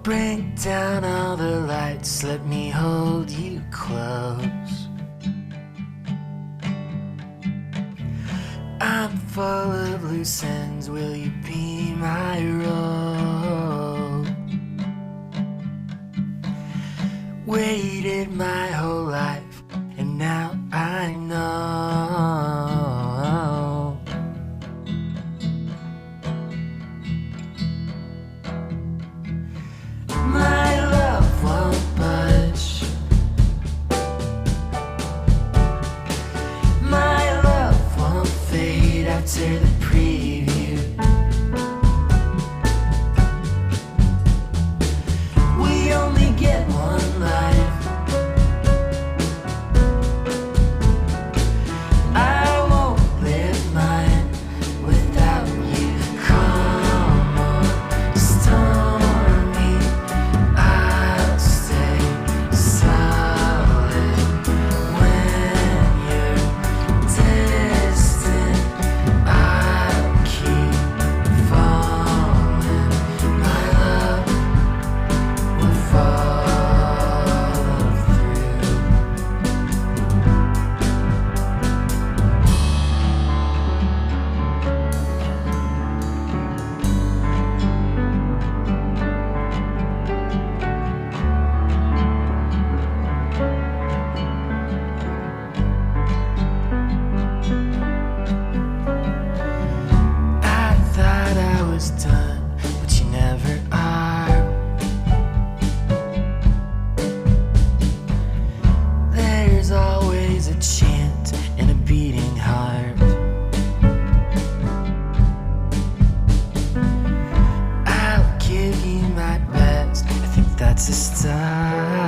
Bring down all the lights, let me hold you close. I'm full of loose ends, will you be my rope? Waited my whole life, and now I know. My love won't budge. My love won't fade after the preview. We only get one life. I won't live mine without you. Come on, stormy, I'll stay solid when you're distant. I'll keep falling. My love will follow through. I thought I was done, but you never are. There's always a chant and a beating heart. I'll give you my best, I think that's a start.